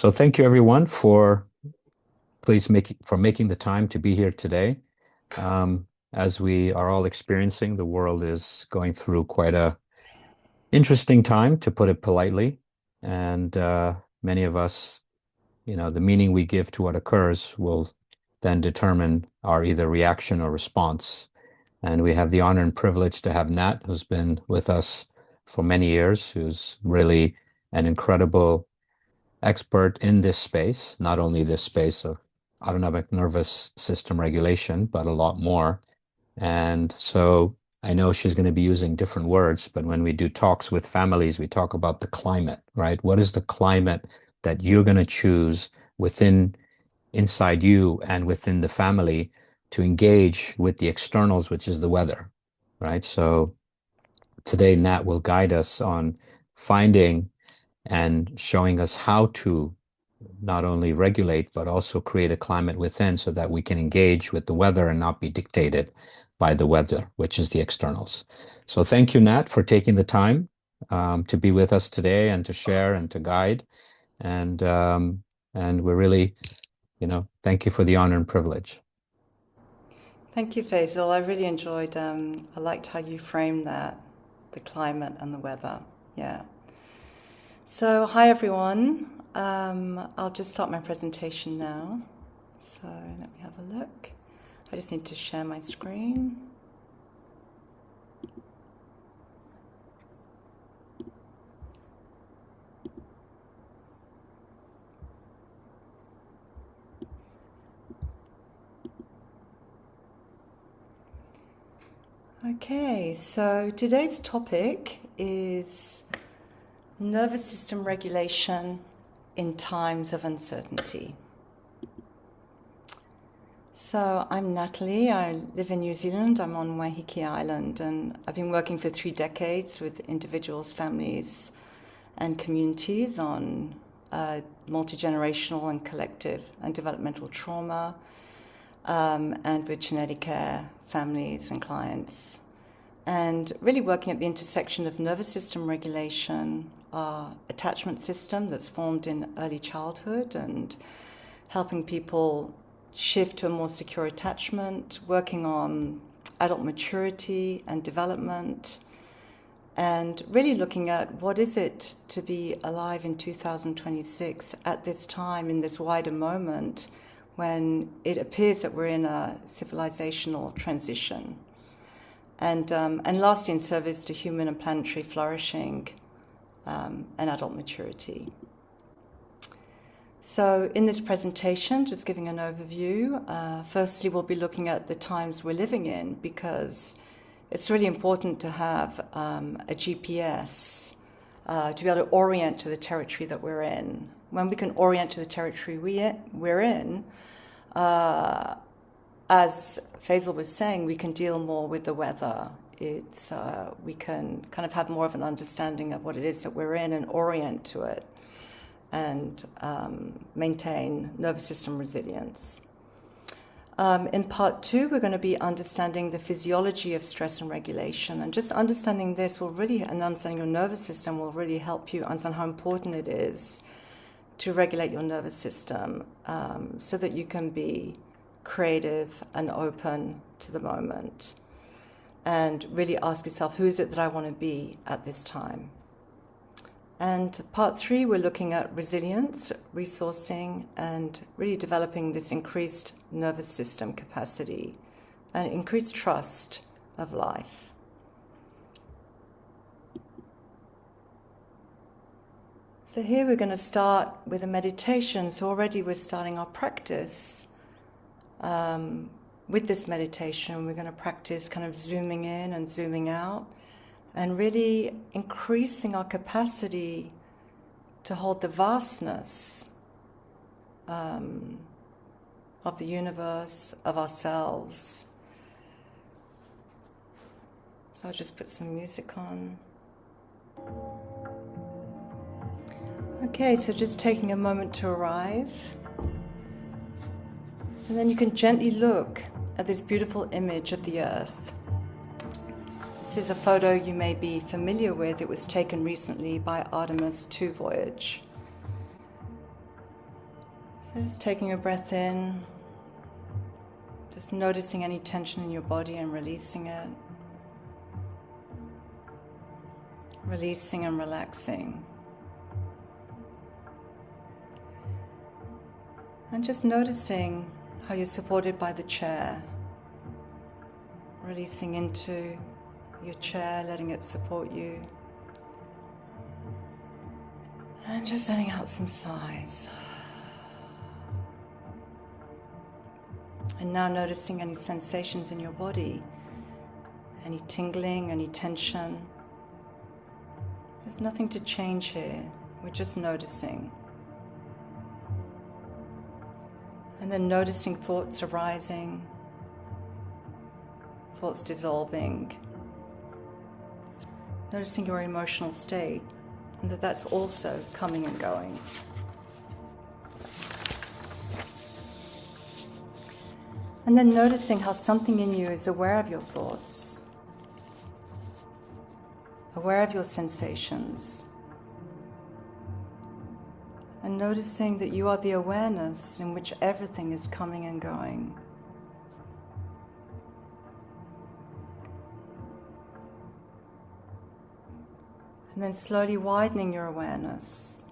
So thank you everyone for making the time to be here today. As we are all experiencing, the world is going through quite a interesting time, to put it politely. And many of us, the meaning we give to what occurs will then determine our either reaction or response. And we have the honor and privilege to have Nat, who's been with us for many years, who's really an incredible expert in this space, not only this space of autonomic nervous system regulation, but a lot more. And so I know she's going to be using different words, but when we do talks with families, we talk about the climate, right? What is the climate that you're going to choose inside you and within the family to engage with the externals, which is the weather, right? So today, Nat will guide us on finding and showing us how to not only regulate, but also create a climate within so that we can engage with the weather and not be dictated by the weather, which is the externals. So thank you, Nat, for taking the time to be with us today and to share and to guide. And we're really, thank you for the honor and privilege. Thank you, Faisal. I really enjoyed, I liked how you framed that, the climate and the weather. Yeah. So, hi everyone. I'll just start my presentation now. So, let me have a look. I just need to share my screen. Okay, so today's topic is nervous system regulation in times of uncertainty. So I'm Natalie, I live in New Zealand, I'm on Waiheke Island, and I've been working for 3 decades with individuals, families, and communities on multi-generational and collective and developmental trauma, and with Qineticare families and clients. And really working at the intersection of nervous system regulation, our attachment system that's formed in early childhood, and helping people shift to a more secure attachment, working on adult maturity and development, and really looking at what is it to be alive in 2026 at this time, in this wider moment, when it appears that we're in a civilizational transition. And lastly, in service to human and planetary flourishing and adult maturity. So in this presentation, just giving an overview, firstly, we'll be looking at the times we're living in, because it's really important to have a GPS to be able to orient to the territory that we're in. When we can orient to the territory we're in, as Faisal was saying, we can deal more with the weather. We can kind of have more of an understanding of what it is that we're in and orient to it, and maintain nervous system resilience. In part 2, we're going to be understanding the physiology of stress and regulation, and just understanding this and understanding your nervous system will really help you understand how important it is to regulate your nervous system, so that you can be creative and open to the moment, and really ask yourself, who is it that I want to be at this time? And part 3, we're looking at resilience, resourcing, and really developing this increased nervous system capacity and increased trust of life. So here we're going to start with a meditation. So already we're starting our practice. With this meditation, we're going to practice kind of zooming in and zooming out, and really increasing our capacity to hold the vastness of the universe, of ourselves. So I'll just put some music on. Okay, so just taking a moment to arrive. And then you can gently look at this beautiful image of the Earth. This is a photo you may be familiar with. It was taken recently by Artemis II voyage. So just taking a breath in, just noticing any tension in your body and releasing it. Releasing and relaxing. And just noticing how you're supported by the chair. Releasing into your chair, letting it support you. And just letting out some sighs. And now noticing any sensations in your body, any tingling, any tension. There's nothing to change here, we're just noticing. And then noticing thoughts arising, thoughts dissolving. Noticing your emotional state, and that that's also coming and going. And then noticing how something in you is aware of your thoughts, aware of your sensations, and noticing that you are the awareness in which everything is coming and going. And then slowly widening your awareness.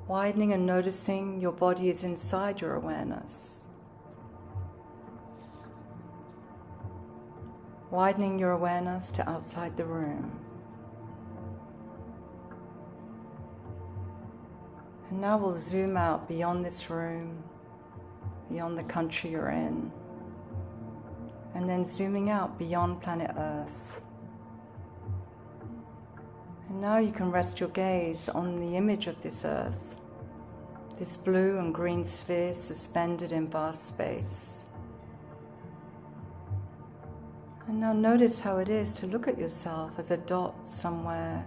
Widening and noticing your body is inside your awareness. Widening your awareness to outside the room. And now we'll zoom out beyond this room, beyond the country you're in, and then zooming out beyond planet Earth. And now you can rest your gaze on the image of this Earth, this blue and green sphere suspended in vast space. And now notice how it is to look at yourself as a dot somewhere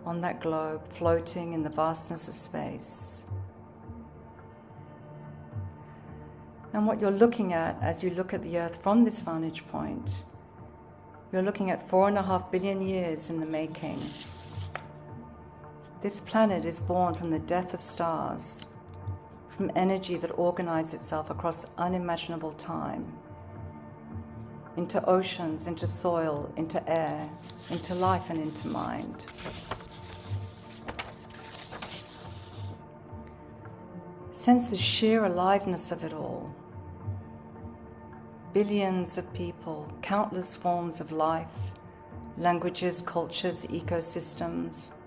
on that globe, floating in the vastness of space. And what you're looking at as you look at the Earth from this vantage point, you're looking at 4.5 billion years in the making. This planet is born from the death of stars, from energy that organized itself across unimaginable time, into oceans, into soil, into air, into life and into mind. Sense the sheer aliveness of it all. Billions of people, countless forms of life, languages, cultures, ecosystems,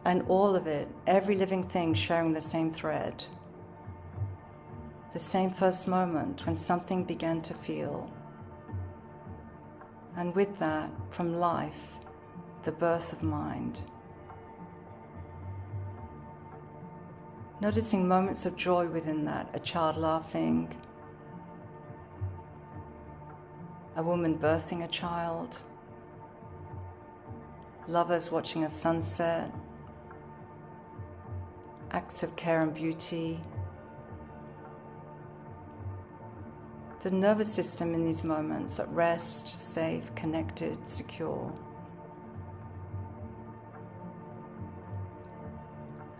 and all of it, every living thing sharing the same thread. The same first moment when something began to feel. And with that, from life, the birth of mind. Noticing moments of joy within that, a child laughing, a woman birthing a child, lovers watching a sunset, acts of care and beauty. The nervous system in these moments at rest, safe, connected, secure.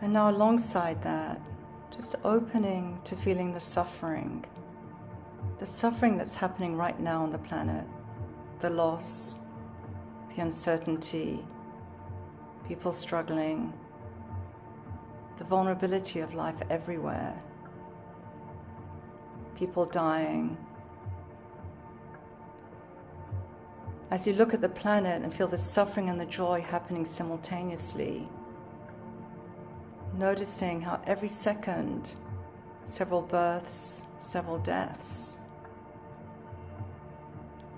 And now alongside that, just opening to feeling the suffering that's happening right now on the planet, the loss, the uncertainty, people struggling, the vulnerability of life everywhere, people dying. As you look at the planet and feel the suffering and the joy happening simultaneously, noticing how every second, several births, several deaths.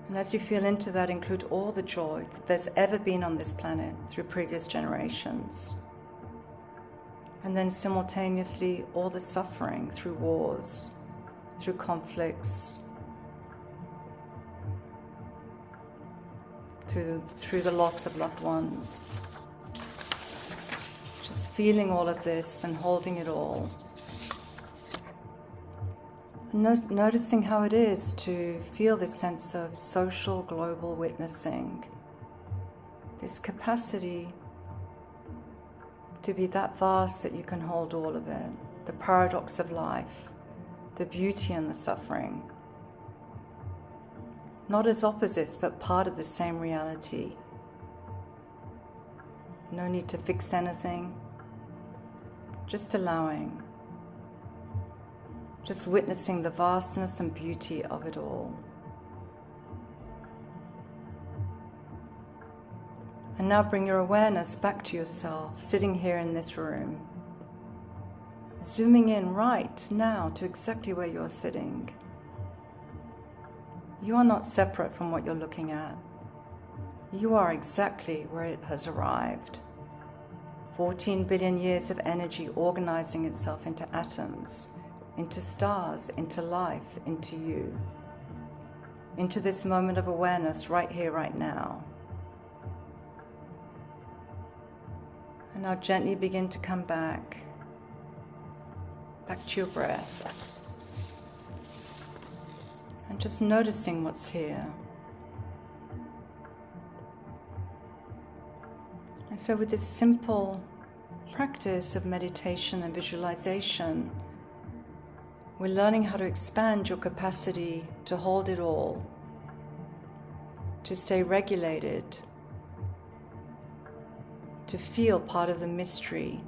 And as you feel into that, include all the joy that there's ever been on this planet through previous generations. And then simultaneously, all the suffering through wars, through conflicts, through the loss of loved ones. Just feeling all of this and holding it all. Noticing how it is to feel this sense of social global witnessing, this capacity to be that vast that you can hold all of it, the paradox of life, the beauty and the suffering. Not as opposites, but part of the same reality. No need to fix anything, just allowing, just witnessing the vastness and beauty of it all. And now bring your awareness back to yourself, sitting here in this room. Zooming in right now to exactly where you're sitting. You are not separate from what you're looking at. You are exactly where it has arrived. 14 billion years of energy organizing itself into atoms, into stars, into life, into you. Into this moment of awareness right here, right now. And now gently begin to come back to your breath. And just noticing what's here. And so with this simple practice of meditation and visualization, we're learning how to expand your capacity to hold it all, to stay regulated, to feel part of the mystery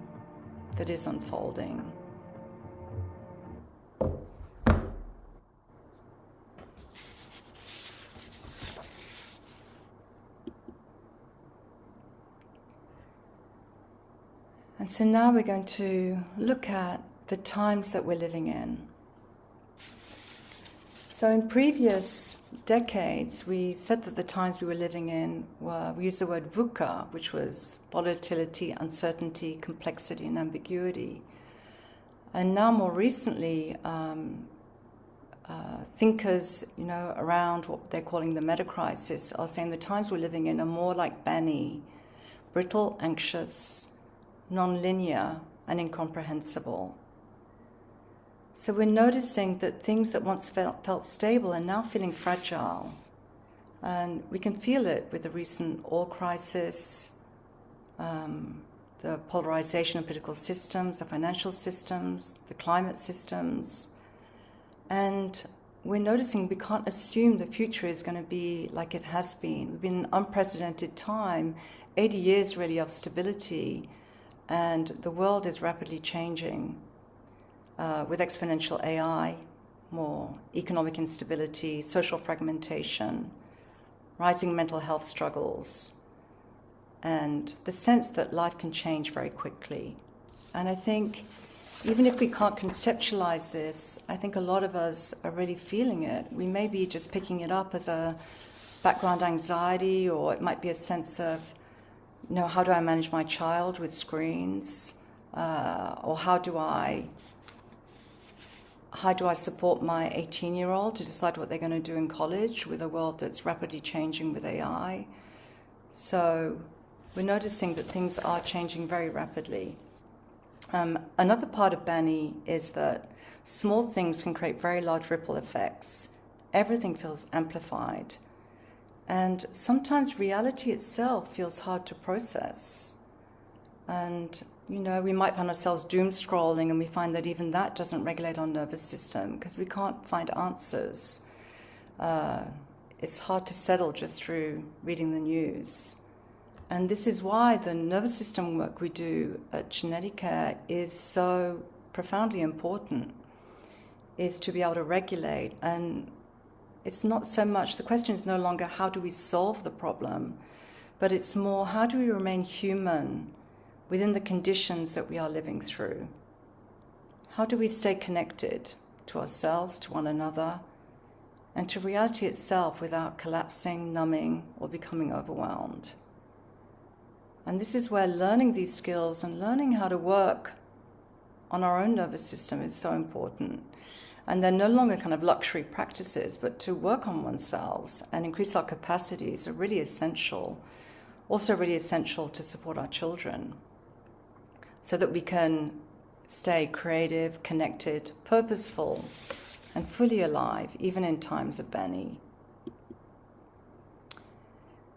that is unfolding. And so now we're going to look at the times that we're living in. So in previous decades, we said that the times we were living in we used the word VUCA, which was volatility, uncertainty, complexity, and ambiguity. And now more recently, thinkers, around what they're calling the meta-crisis are saying the times we're living in are more like Bani, brittle, anxious, non-linear, and incomprehensible. So we're noticing that things that once felt stable are now feeling fragile. And we can feel it with the recent oil crisis, the polarization of political systems, the financial systems, the climate systems. And we're noticing we can't assume the future is going to be like it has been. We've been in an unprecedented time, 80 years really of stability, and the world is rapidly changing with exponential AI, more economic instability, social fragmentation, rising mental health struggles, and the sense that life can change very quickly. And I think even if we can't conceptualize this, I think a lot of us are really feeling it. We may be just picking it up as a background anxiety, or it might be a sense of, how do I manage my child with screens? Or how do I support my 18-year-old to decide what they're going to do in college with a world that's rapidly changing with AI? So we're noticing that things are changing very rapidly. Another part of Bani is that small things can create very large ripple effects. Everything feels amplified. And sometimes reality itself feels hard to process. And, we might find ourselves doom scrolling and we find that even that doesn't regulate our nervous system because we can't find answers. It's hard to settle just through reading the news. And this is why the nervous system work we do at Qineticare is so profoundly important, is to be able to regulate. And it's not so much, the question is no longer how do we solve the problem, but it's more how do we remain human within the conditions that we are living through? How do we stay connected to ourselves, to one another, and to reality itself without collapsing, numbing, or becoming overwhelmed? And this is where learning these skills and learning how to work on our own nervous system is so important. And they're no longer kind of luxury practices, but to work on oneself and increase our capacities are really essential. Also really essential to support our children so that we can stay creative, connected, purposeful, and fully alive, even in times of Bani.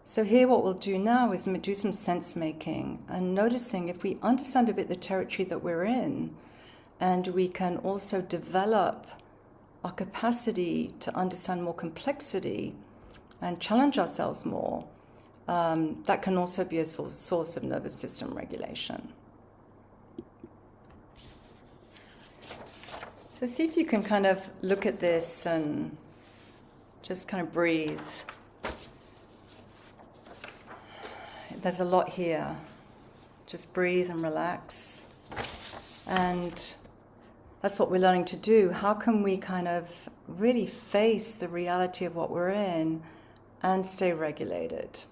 So here what we'll do now is do some sense making and noticing if we understand a bit the territory that we're in, and we can also develop our capacity to understand more complexity and challenge ourselves more, that can also be a source of nervous system regulation. So see if you can kind of look at this and just kind of breathe. There's a lot here. Just breathe and relax. And that's what we're learning to do. How can we kind of really face the reality of what we're in and stay regulated?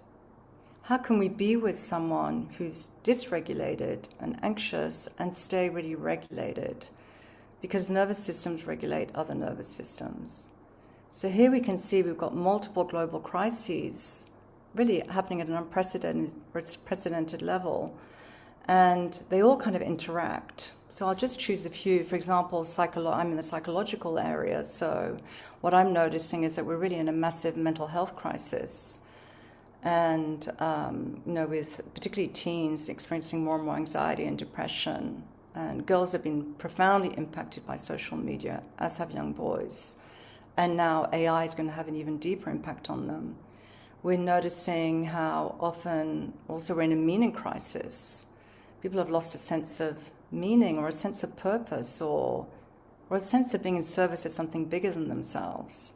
How can we be with someone who's dysregulated and anxious and stay really regulated? Because nervous systems regulate other nervous systems. So here we can see we've got multiple global crises really happening at an unprecedented level, and they all kind of interact. So I'll just choose a few. For example, I'm in the psychological area, so what I'm noticing is that we're really in a massive mental health crisis. And, with particularly teens experiencing more and more anxiety and depression. And girls have been profoundly impacted by social media, as have young boys. And now AI is going to have an even deeper impact on them. We're noticing how often also we're in a meaning crisis. People have lost a sense of meaning or a sense of purpose or a sense of being in service of something bigger than themselves.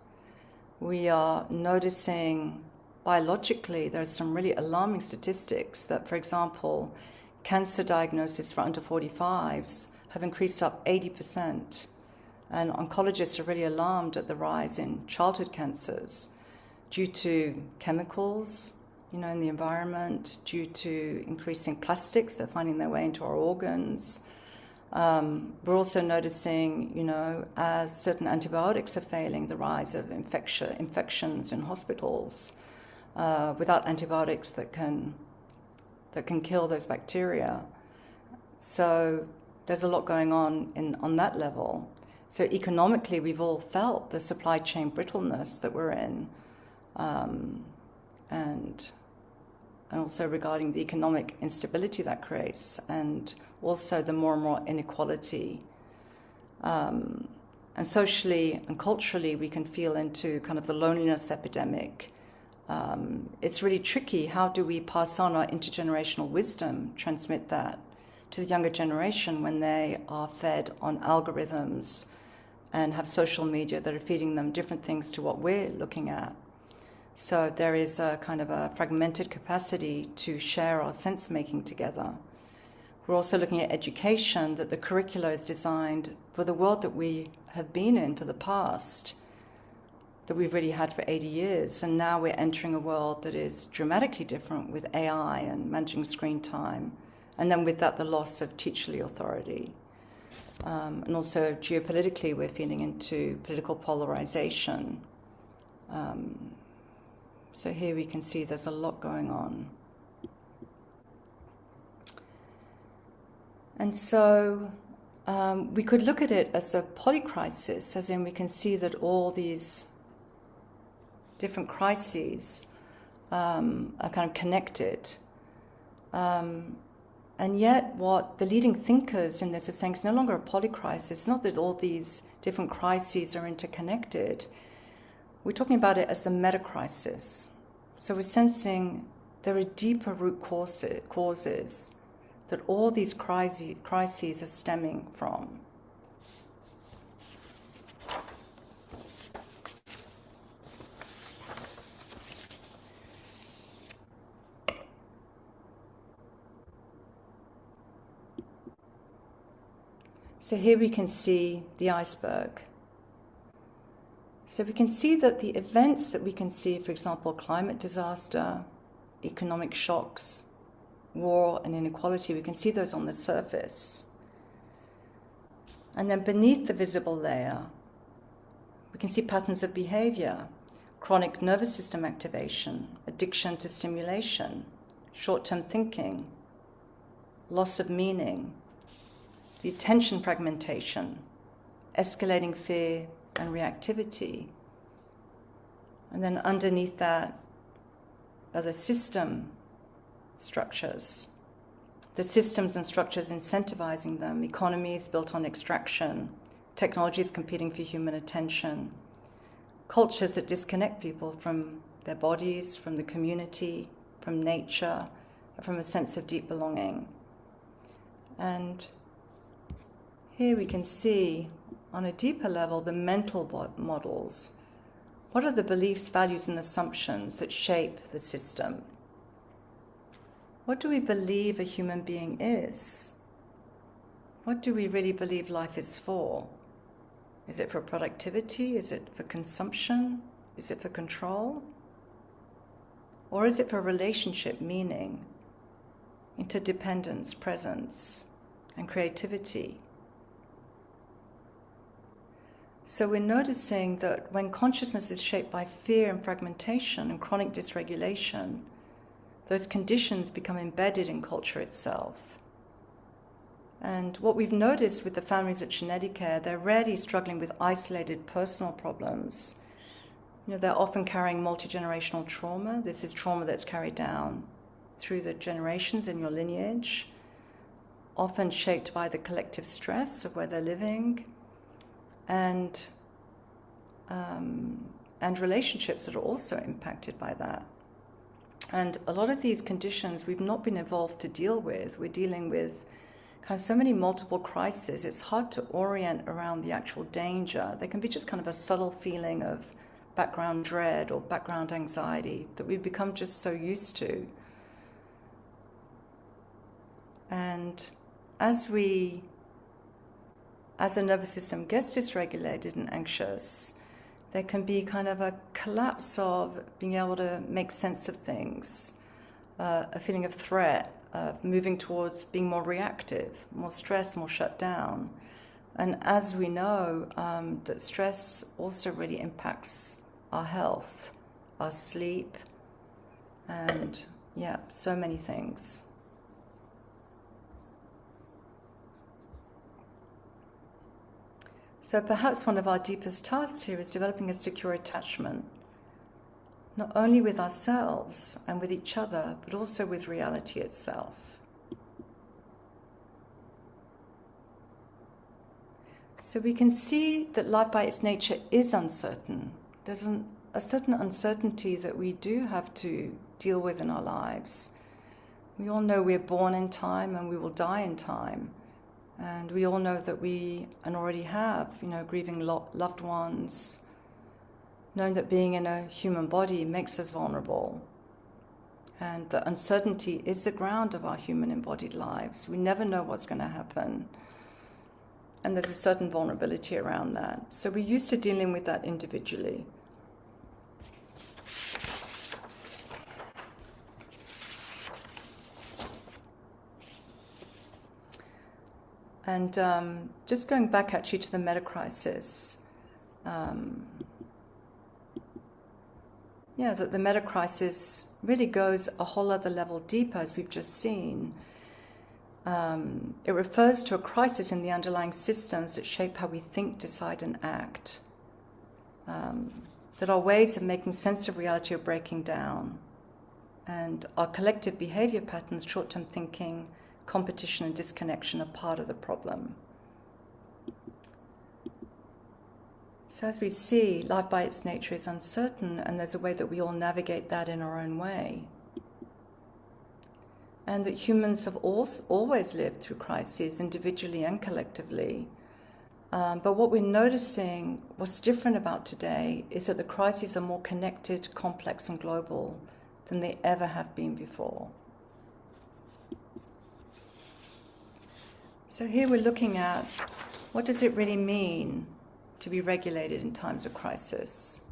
We are noticing biologically there's some really alarming statistics that, for example, cancer diagnosis for under 45s have increased up 80%. And oncologists are really alarmed at the rise in childhood cancers due to chemicals, in the environment, due to increasing plastics that are finding their way into our organs. We're also noticing, as certain antibiotics are failing, the rise of infections in hospitals without antibiotics that can kill those bacteria. So there's a lot going on that level. So economically, we've all felt the supply chain brittleness that we're in, and also regarding the economic instability that creates, and also the more and more inequality. And socially and culturally, we can feel into kind of the loneliness epidemic. It's really tricky. How do we pass on our intergenerational wisdom, transmit that to the younger generation when they are fed on algorithms and have social media that are feeding them different things to what we're looking at? So there is a kind of a fragmented capacity to share our sense-making together. We're also looking at education, that the curricula is designed for the world that we have been in for the past, that we've really had for 80 years. And now we're entering a world that is dramatically different with AI and managing screen time. And then with that, the loss of teacherly authority. And also geopolitically, we're feeling into political polarization. So here we can see there's a lot going on. And so we could look at it as a polycrisis, as in we can see that all these different crises are kind of connected. And yet what the leading thinkers in this are saying is no longer a polycrisis. It's not that all these different crises are interconnected. We're talking about it as the meta-crisis. So we're sensing there are deeper root causes that all these crises are stemming from. So here we can see the iceberg. So we can see that the events that we can see, for example, climate disaster, economic shocks, war and inequality, we can see those on the surface. And then beneath the visible layer, we can see patterns of behavior, chronic nervous system activation, addiction to stimulation, short-term thinking, loss of meaning, the attention fragmentation, escalating fear and reactivity. And then underneath that, are the system structures. The systems and structures incentivizing them, economies built on extraction, technologies competing for human attention, cultures that disconnect people from their bodies, from the community, from nature, from a sense of deep belonging. And here we can see, on a deeper level, the mental models. What are the beliefs, values, and assumptions that shape the system? What do we believe a human being is? What do we really believe life is for? Is it for productivity? Is it for consumption? Is it for control? Or is it for relationship, meaning, interdependence, presence, and creativity? So we're noticing that when consciousness is shaped by fear and fragmentation and chronic dysregulation, those conditions become embedded in culture itself. And what we've noticed with the families at Qineticare, they're rarely struggling with isolated personal problems. They're often carrying multi-generational trauma. This is trauma that's carried down through the generations in your lineage, often shaped by the collective stress of where they're living, and relationships that are also impacted by that. And a lot of these conditions we've not been evolved to deal with. We're dealing with kind of so many multiple crises. It's hard to orient around the actual danger. There can be just kind of a subtle feeling of background dread or background anxiety that we've become just so used to. And as the nervous system gets dysregulated and anxious, there can be kind of a collapse of being able to make sense of things, a feeling of threat, of moving towards being more reactive, more stress, more shut down. And as we know, that stress also really impacts our health, our sleep, and so many things. So perhaps one of our deepest tasks here is developing a secure attachment, not only with ourselves and with each other, but also with reality itself. So we can see that life by its nature is uncertain. There's a certain uncertainty that we do have to deal with in our lives. We all know we're born in time and we will die in time. And we all know that we already have, grieving loved ones, knowing that being in a human body makes us vulnerable. And that uncertainty is the ground of our human embodied lives. We never know what's going to happen. And there's a certain vulnerability around that. So we're used to dealing with that individually. And just going back actually to the meta-crisis, that the meta-crisis really goes a whole other level deeper, as we've just seen. It refers to a crisis in the underlying systems that shape how we think, decide, and act. That our ways of making sense of reality are breaking down. And our collective behavior patterns, short-term thinking, competition and disconnection are part of the problem. So as we see, life by its nature is uncertain, and there's a way that we all navigate that in our own way. And that humans have always lived through crises, individually and collectively. But what we're noticing, what's different about today, is that the crises are more connected, complex, and global than they ever have been before. So here we're looking at what does it really mean to be regulated in times of crisis.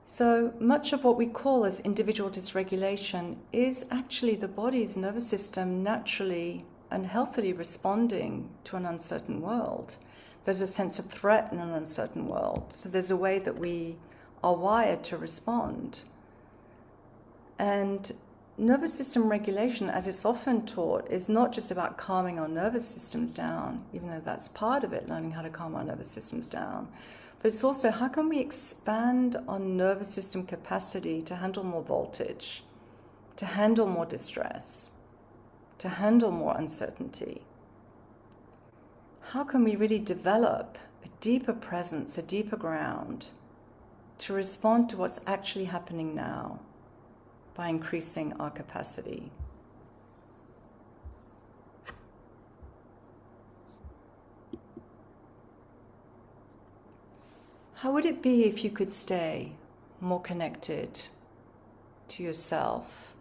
So much of what we call as individual dysregulation is actually the body's nervous system naturally and healthily responding to an uncertain world. There's a sense of threat in an uncertain world. So there's a way that we are wired to respond. And nervous system regulation, as it's often taught, is not just about calming our nervous systems down, even though that's part of it, learning how to calm our nervous systems down. But it's also how can we expand our nervous system capacity to handle more voltage, to handle more distress, to handle more uncertainty? How can we really develop a deeper presence, a deeper ground to respond to what's actually happening now by increasing our capacity? How would it be if you could stay more connected to yourself,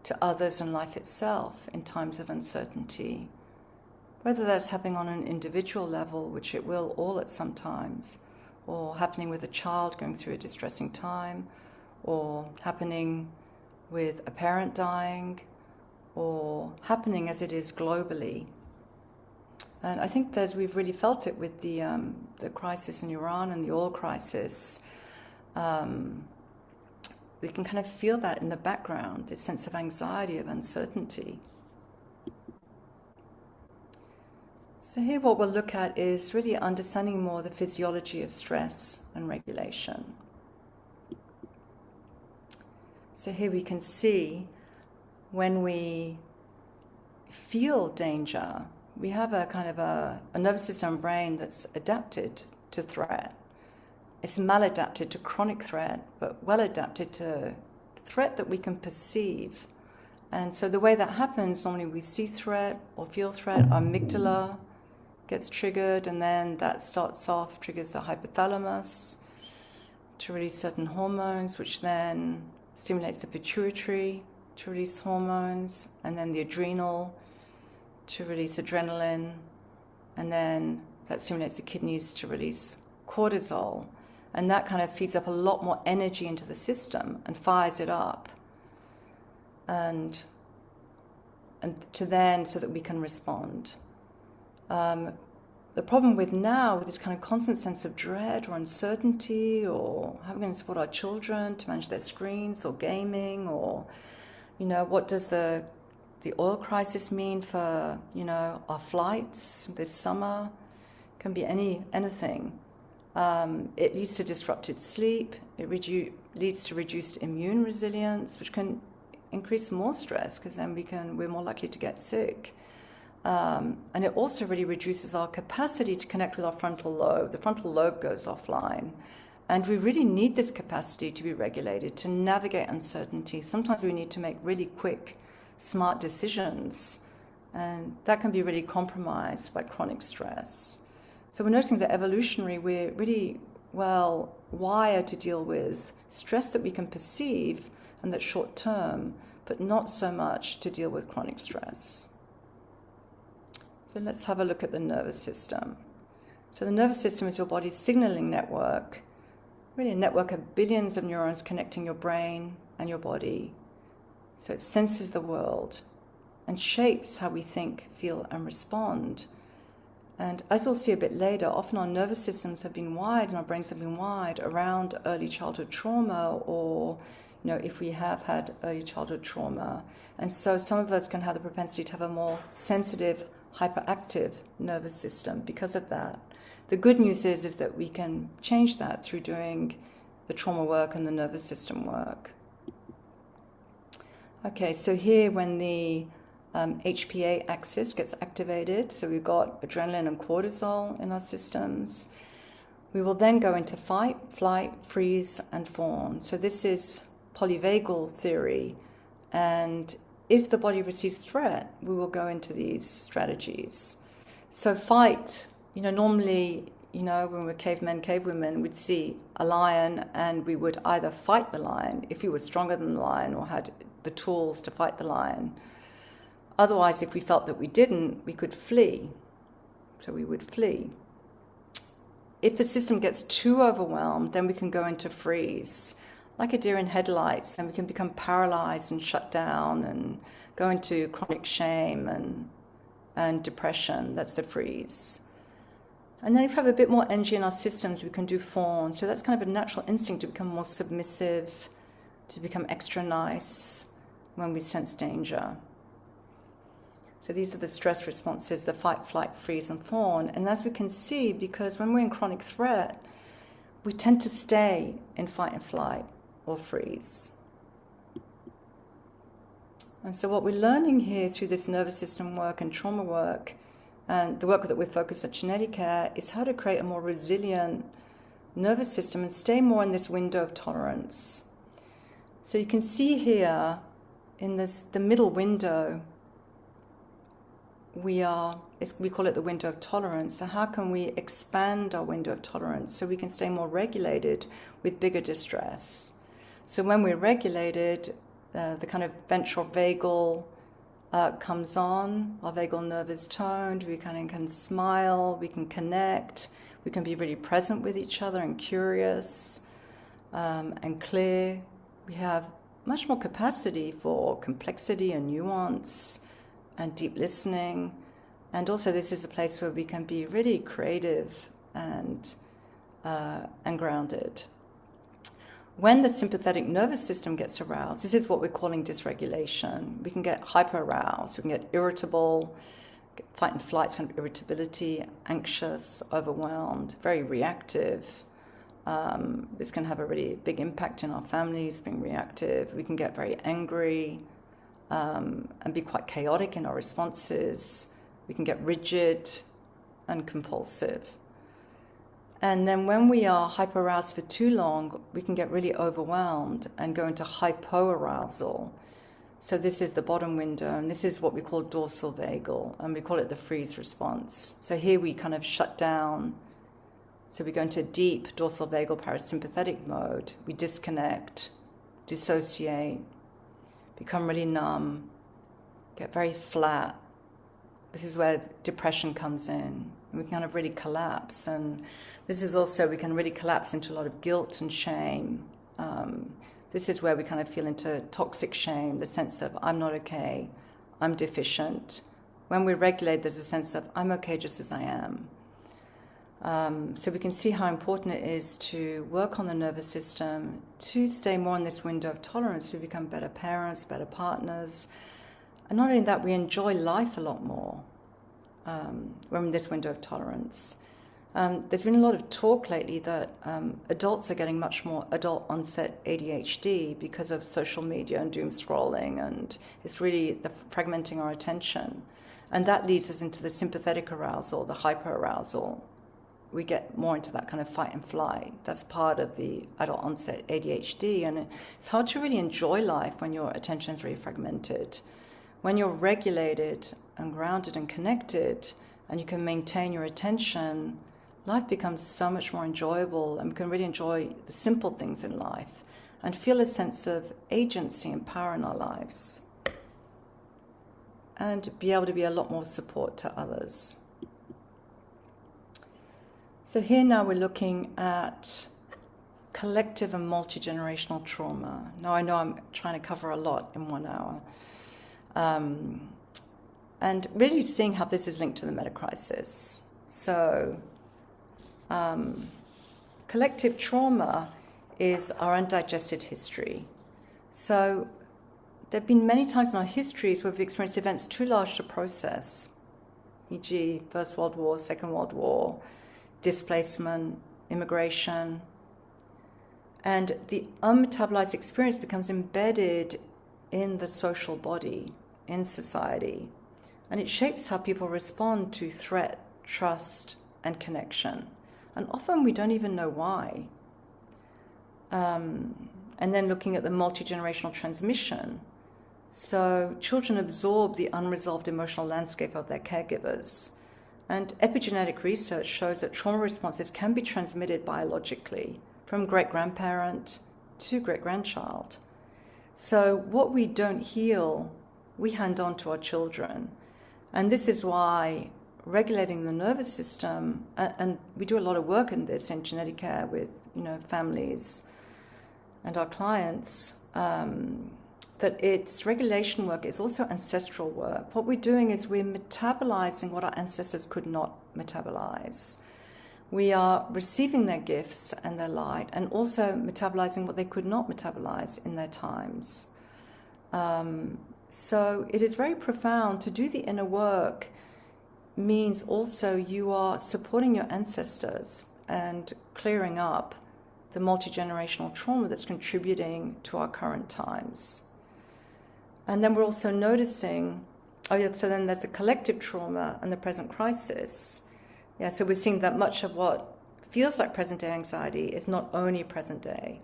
to others and life itself in times of uncertainty? Whether that's happening on an individual level, which it will all at some times, or happening with a child going through a distressing time, or happening with a parent dying, or happening as it is globally. And I think we've really felt it with the crisis in Iran and the oil crisis. We can kind of feel that in the background, this sense of anxiety, of uncertainty. So here what we'll look at is really understanding more the physiology of stress and regulation. So here we can see when we feel danger, we have a kind of a nervous system and brain that's adapted to threat. It's maladapted to chronic threat, but well adapted to threat that we can perceive. And so the way that happens, normally we see threat or feel threat, our amygdala gets triggered, and then that triggers the hypothalamus to release certain hormones, which then stimulates the pituitary to release hormones, and then the adrenal to release adrenaline, and then that stimulates the kidneys to release cortisol, and that kind of feeds up a lot more energy into the system and fires it up, and to then so that we can respond. The problem with this kind of constant sense of dread or uncertainty, or how are we going to support our children to manage their screens or gaming, or, what does the oil crisis mean for, our flights this summer? Can be anything. It leads to disrupted sleep. It leads to reduced immune resilience, which can increase more stress because then we're more likely to get sick. And it also really reduces our capacity to connect with our frontal lobe. The frontal lobe goes offline. And we really need this capacity to be regulated, to navigate uncertainty. Sometimes we need to make really quick, smart decisions. And that can be really compromised by chronic stress. So we're noticing that evolutionary, we're really well wired to deal with stress that we can perceive and that's short term, but not so much to deal with chronic stress. So let's have a look at the nervous system. So the nervous system is your body's signaling network, really a network of billions of neurons connecting your brain and your body. So it senses the world and shapes how we think, feel, and respond. And as we'll see a bit later, often our nervous systems have been wired and our brains have been wired around early childhood trauma, or if we have had early childhood trauma. And so some of us can have the propensity to have a more sensitive, hyperactive nervous system because of that. The good news is that we can change that through doing the trauma work and the nervous system work. Okay, so here when the HPA axis gets activated, so we've got adrenaline and cortisol in our systems, we will then go into fight, flight, freeze, and fawn. So this is polyvagal theory, and if the body receives threat, we will go into these strategies. So fight, normally, when we're cavemen, cavewomen, we'd see a lion and we would either fight the lion if he was stronger than the lion or had the tools to fight the lion. Otherwise, if we felt that we didn't, we could flee. So we would flee. If the system gets too overwhelmed, then we can go into freeze. Like a deer in headlights, and we can become paralyzed and shut down and go into chronic shame and depression. That's the freeze. And then if we have a bit more energy in our systems, we can do fawn. So that's kind of a natural instinct to become more submissive, to become extra nice, when we sense danger. So these are the stress responses, the fight, flight, freeze, and fawn. And as we can see, because when we're in chronic threat, we tend to stay in fight and flight or freeze. And so what we're learning here through this nervous system work and trauma work, and the work that we're focused at Qineticare, is how to create a more resilient nervous system and stay more in this window of tolerance. So you can see here in the middle window, we call it the window of tolerance. So how can we expand our window of tolerance so we can stay more regulated with bigger distress? So when we're regulated, the kind of ventral vagal comes on, our vagal nerve is toned, we kind of can smile, we can connect, we can be really present with each other and curious and clear. We have much more capacity for complexity and nuance and deep listening. And also this is a place where we can be really creative and grounded. When the sympathetic nervous system gets aroused, this is what we're calling dysregulation. We can get hyper-aroused, we can get irritable, fight and flight, kind of irritability, anxious, overwhelmed, very reactive. This can have a really big impact in our families, being reactive. We can get very angry and be quite chaotic in our responses. We can get rigid and compulsive. And then when we are hyper-aroused for too long, we can get really overwhelmed and go into hypoarousal. So this is the bottom window, and this is what we call dorsal vagal, and we call it the freeze response. So here we kind of shut down. So we go into deep dorsal vagal parasympathetic mode. We disconnect, dissociate, become really numb, get very flat. This is where depression comes in. And we can kind of really collapse. And this is also, we can really collapse into a lot of guilt and shame. This is where we kind of feel into toxic shame, the sense of I'm not okay, I'm deficient. When we regulate, there's a sense of I'm okay just as I am. So we can see how important it is to work on the nervous system, to stay more in this window of tolerance, to become better parents, better partners. And not only that, we enjoy life a lot more when in this window of tolerance. There's been a lot of talk lately that adults are getting much more adult onset ADHD because of social media and doom scrolling, and it's really fragmenting our attention. And that leads us into the sympathetic arousal, the hyperarousal. We get more into that kind of fight and flight. That's part of the adult onset ADHD, and it's hard to really enjoy life when your attention is really fragmented. When you're regulated and grounded and connected, and you can maintain your attention, life becomes so much more enjoyable, and we can really enjoy the simple things in life and feel a sense of agency and power in our lives, and be able to be a lot more support to others. So here now we're looking at collective and multi-generational trauma. Now I know I'm trying to cover a lot in 1 hour. And really seeing how this is linked to the meta-crisis. So collective trauma is our undigested history. So there have been many times in our histories where we've experienced events too large to process, e.g. First World War, Second World War, displacement, immigration. And the unmetabolized experience becomes embedded in the social body, in society. And it shapes how people respond to threat, trust, and connection. And often we don't even know why. And then looking at the multi-generational transmission. So children absorb the unresolved emotional landscape of their caregivers. And epigenetic research shows that trauma responses can be transmitted biologically from great-grandparent to great-grandchild. So what we don't heal, we hand on to our children. And this is why regulating the nervous system, and we do a lot of work in this in Qineticare with families and our clients, that its regulation work is also ancestral work. What we're doing is we're metabolizing what our ancestors could not metabolize. We are receiving their gifts and their light, and also metabolizing what they could not metabolize in their times. So it is very profound. To do the inner work means also you are supporting your ancestors and clearing up the multi-generational trauma that's contributing to our current times. And then we're also noticing, so then there's the collective trauma and the present crisis. Yeah, so we're seeing that much of what feels like present day anxiety is not only present day.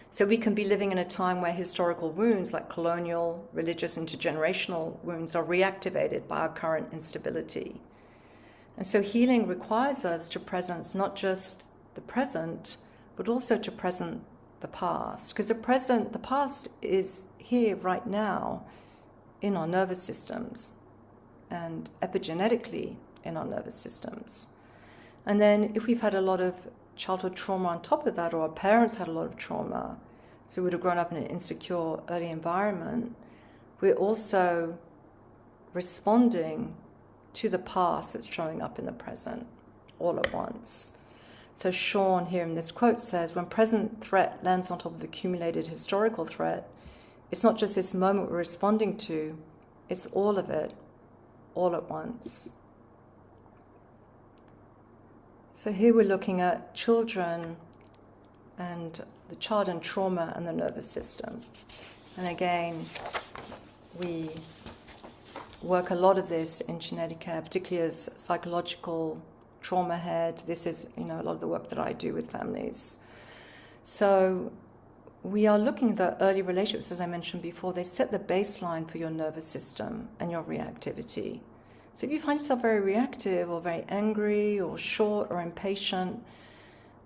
So we can be living in a time where historical wounds like colonial, religious, intergenerational wounds are reactivated by our current instability. And so healing requires us to presence not just the present, but also to present the past. Because the past is here right now in our nervous systems and epigenetically in our nervous systems. And then if we've had a lot of childhood trauma on top of that, or our parents had a lot of trauma, so we would have grown up in an insecure early environment, we're also responding to the past that's showing up in the present all at once. So Sean here in this quote says, when present threat lands on top of accumulated historical threat, it's not just this moment we're responding to, it's all of it, all at once. So here we're looking at children and the child and trauma and the nervous system. And again, we work a lot of this in Qineticare, particularly as psychological trauma head. This is, a lot of the work that I do with families. So we are looking at the early relationships, as I mentioned before. They set the baseline for your nervous system and your reactivity. So if you find yourself very reactive or very angry or short or impatient,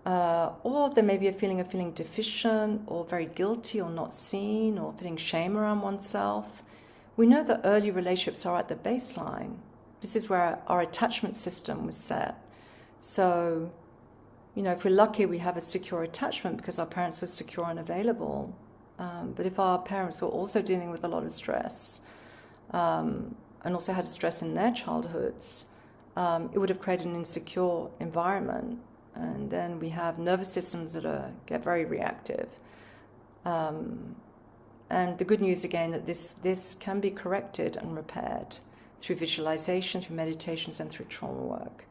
or there may be a feeling of feeling deficient or very guilty or not seen or feeling shame around oneself, we know that early relationships are at the baseline. This is where our attachment system was set. So, if we're lucky, we have a secure attachment because our parents were secure and available. But if our parents were also dealing with a lot of stress, and also had stress in their childhoods, it would have created an insecure environment. And then we have nervous systems that get very reactive. And the good news, again, that this can be corrected and repaired through visualization, through meditations, and through trauma work.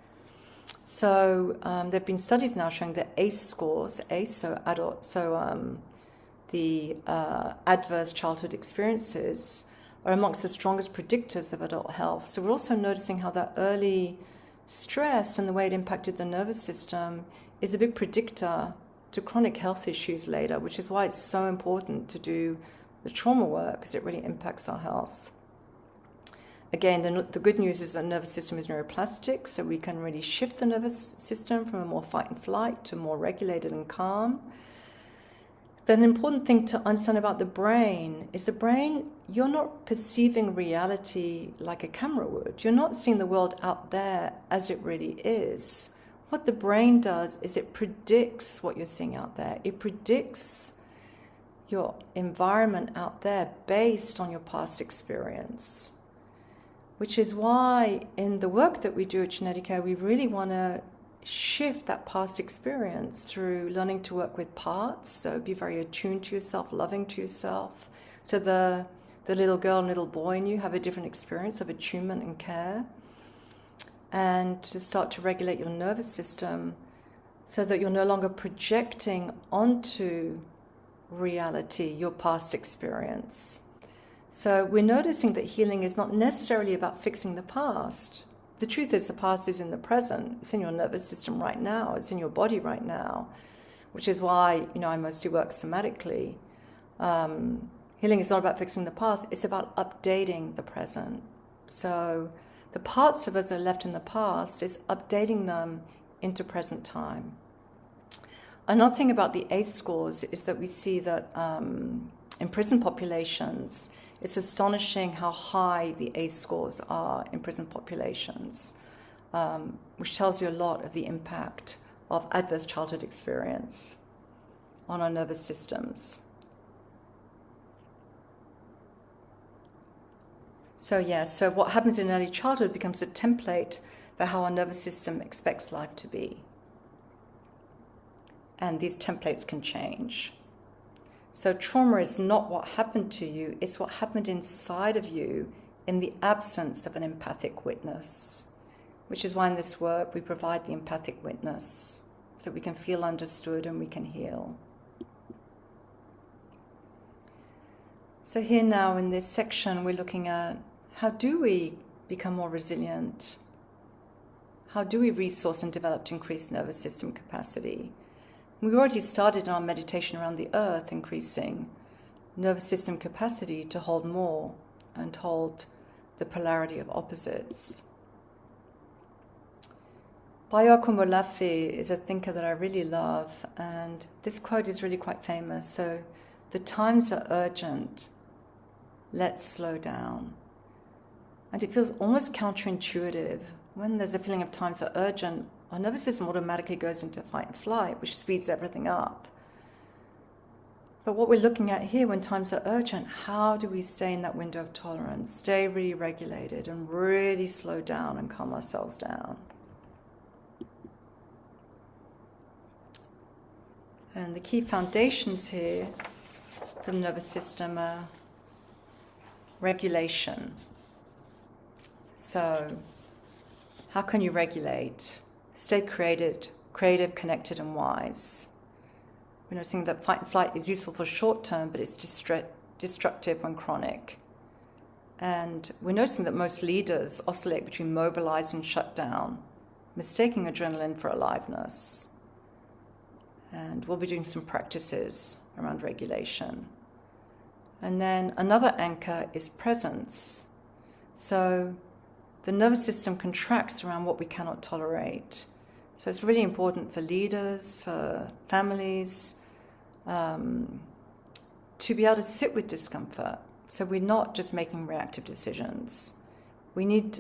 So there have been studies now showing that ACE scores, the adverse childhood experiences, are amongst the strongest predictors of adult health. So we're also noticing how that early stress and the way it impacted the nervous system is a big predictor to chronic health issues later, which is why it's so important to do the trauma work, because it really impacts our health. Again, the good news is that the nervous system is neuroplastic, so we can really shift the nervous system from a more fight and flight to more regulated and calm. Then an important thing to understand about the brain is you're not perceiving reality like a camera would. You're not seeing the world out there as it really is. What the brain does is it predicts what you're seeing out there. It predicts your environment out there based on your past experience. Which is why in the work that we do at Qineticare, we really want to shift that past experience through learning to work with parts. So be very attuned to yourself, loving to yourself. So the little girl and little boy in you have a different experience of attunement and care. And to start to regulate your nervous system so that you're no longer projecting onto reality your past experience. So we're noticing that healing is not necessarily about fixing the past. The truth is the past is in the present. It's in your nervous system right now. It's in your body right now, which is why, I mostly work somatically. Healing is not about fixing the past. It's about updating the present. So the parts of us that are left in the past is updating them into present time. Another thing about the ACE scores is that we see that in prison populations, it's astonishing how high the ACE scores are in prison populations, which tells you a lot of the impact of adverse childhood experience on our nervous systems. So what happens in early childhood becomes a template for how our nervous system expects life to be. And these templates can change. So trauma is not what happened to you, it's what happened inside of you in the absence of an empathic witness, which is why in this work we provide the empathic witness so we can feel understood and we can heal. So here now in this section we're looking at how do we become more resilient? How do we resource and develop increased nervous system capacity? We already started our meditation around the earth, increasing nervous system capacity to hold more and hold the polarity of opposites. Bayo Akomolafe is a thinker that I really love, and this quote is really quite famous. So, the times are urgent, let's slow down. And it feels almost counterintuitive. When there's a feeling of times are urgent, our nervous system automatically goes into fight and flight, which speeds everything up. But what we're looking at here, when times are urgent, how do we stay in that window of tolerance, stay really regulated and really slow down and calm ourselves down? And the key foundations here for the nervous system are regulation. So, how can you regulate? Stay creative, connected, and wise. We're noticing that fight and flight is useful for short term, but it's destructive when chronic. And we're noticing that most leaders oscillate between mobilize and shut down, mistaking adrenaline for aliveness. And we'll be doing some practices around regulation. And then another anchor is presence. So the nervous system contracts around what we cannot tolerate. So it's really important for leaders, for families, to be able to sit with discomfort. So we're not just making reactive decisions. We need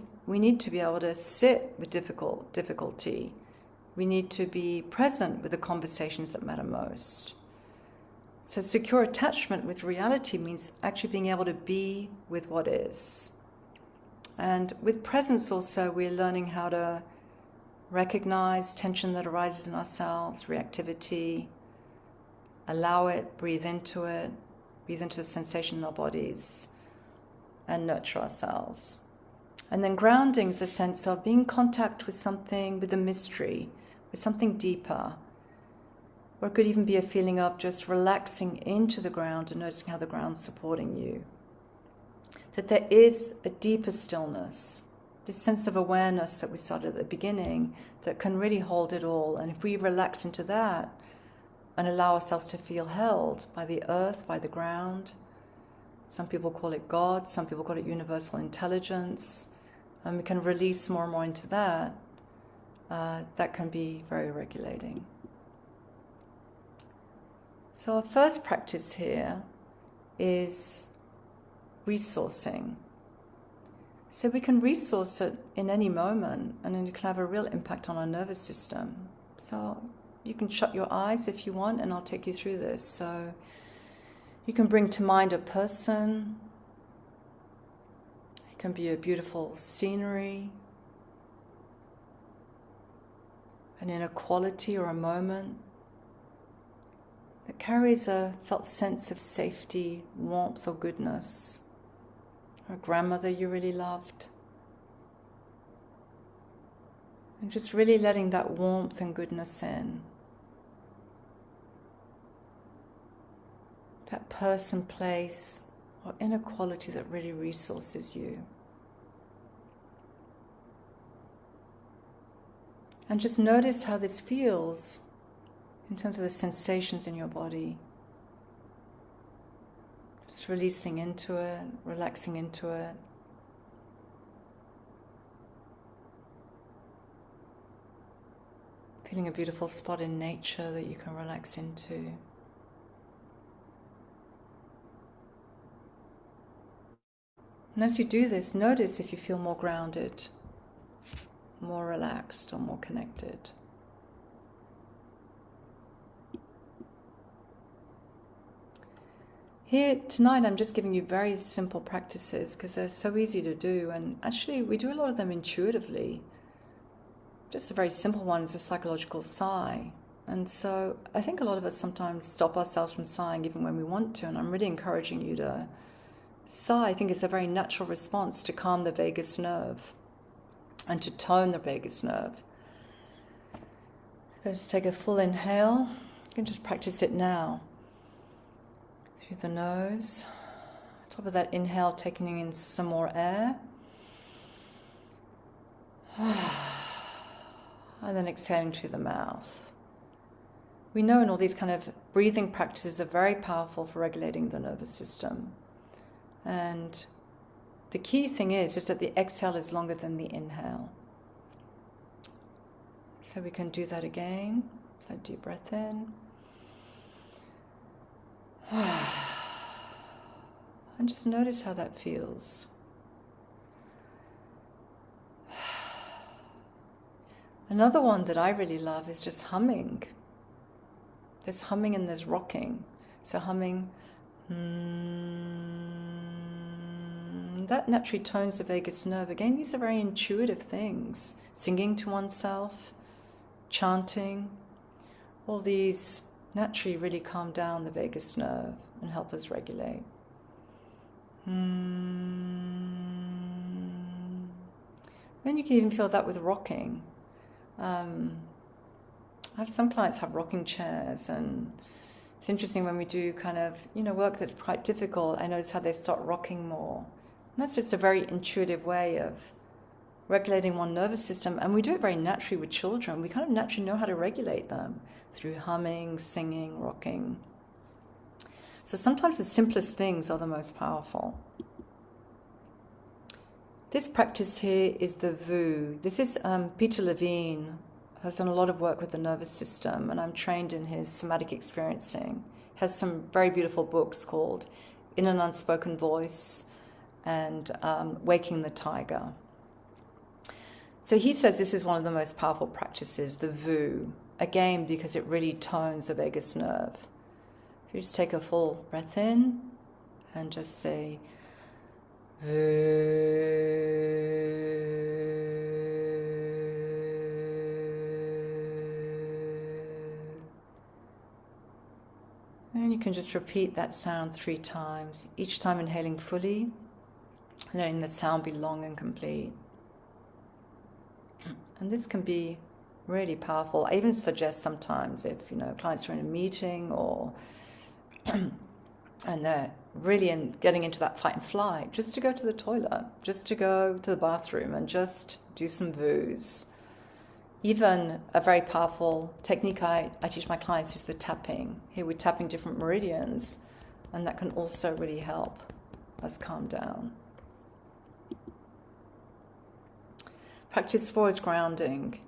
to be able to sit with difficulty. We need to be present with the conversations that matter most. So secure attachment with reality means actually being able to be with what is. And with presence also, we're learning how to recognize tension that arises in ourselves, reactivity, allow it, breathe into the sensation in our bodies, and nurture ourselves. And then grounding is a sense of being in contact with something, with a mystery, with something deeper. Or it could even be a feeling of just relaxing into the ground and noticing how the ground's supporting you. That there is a deeper stillness, this sense of awareness that we started at the beginning that can really hold it all. And if we relax into that and allow ourselves to feel held by the earth, by the ground, some people call it God, some people call it universal intelligence, and we can release more and more into that, that can be very regulating. So our first practice here is resourcing. So we can resource it in any moment, and then it can have a real impact on our nervous system. So you can shut your eyes if you want, and I'll take you through this. So you can bring to mind a person. It can be a beautiful scenery, an inner quality or a moment that carries a felt sense of safety, warmth, or goodness. Or a grandmother you really loved. And just really letting that warmth and goodness in. That person, place, or inner quality that really resources you. And just notice how this feels in terms of the sensations in your body. Just releasing into it, relaxing into it. Feeling a beautiful spot in nature that you can relax into. And as you do this, notice if you feel more grounded, more relaxed, or more connected. Here tonight I'm just giving you very simple practices because they're so easy to do, and actually we do a lot of them intuitively. Just a very simple one is a psychological sigh, And so I think a lot of us sometimes stop ourselves from sighing even when we want to, and I'm really encouraging you to sigh. I think it's a very natural response to calm the vagus nerve and to tone the vagus nerve. Let's take a full inhale. You can just practice it now. Through the nose. Top of that inhale, taking in some more air. And then exhaling through the mouth. We know in all these kind of breathing practices are very powerful for regulating the nervous system. And the key thing is just that the exhale is longer than the inhale. So we can do that again. So deep breath in. And just notice how that feels. Another one that I really love is just humming. There's humming and there's rocking. So humming, that naturally tones the vagus nerve. Again, these are very intuitive things. Singing to oneself, chanting, all these naturally really calm down the vagus nerve and help us regulate. Then you can even feel that with rocking. I have some clients have rocking chairs, and it's interesting when we do kind of, work that's quite difficult, I notice how they start rocking more. And that's just a very intuitive way of regulating one nervous system, and we do it very naturally with children. We kind of naturally know how to regulate them through humming, singing, rocking. So sometimes the simplest things are the most powerful. This practice here is the VU. This is Peter Levine, has done a lot of work with the nervous system, and I'm trained in his somatic experiencing. He has some very beautiful books called In an Unspoken Voice and Waking the Tiger. So he says this is one of the most powerful practices, the VU, again, because it really tones the vagus nerve. So you just take a full breath in and just say, VU. And you can just repeat that sound 3 times, each time inhaling fully, letting the sound be long and complete. And this can be really powerful. I even suggest sometimes if, clients are in a meeting or and they're really getting into that fight and flight, just to go to the toilet, just to go to the bathroom and just do some VUs. Even a very powerful technique I teach my clients is the tapping. Here we're tapping different meridians, and that can also really help us calm down. Practice 4 is grounding.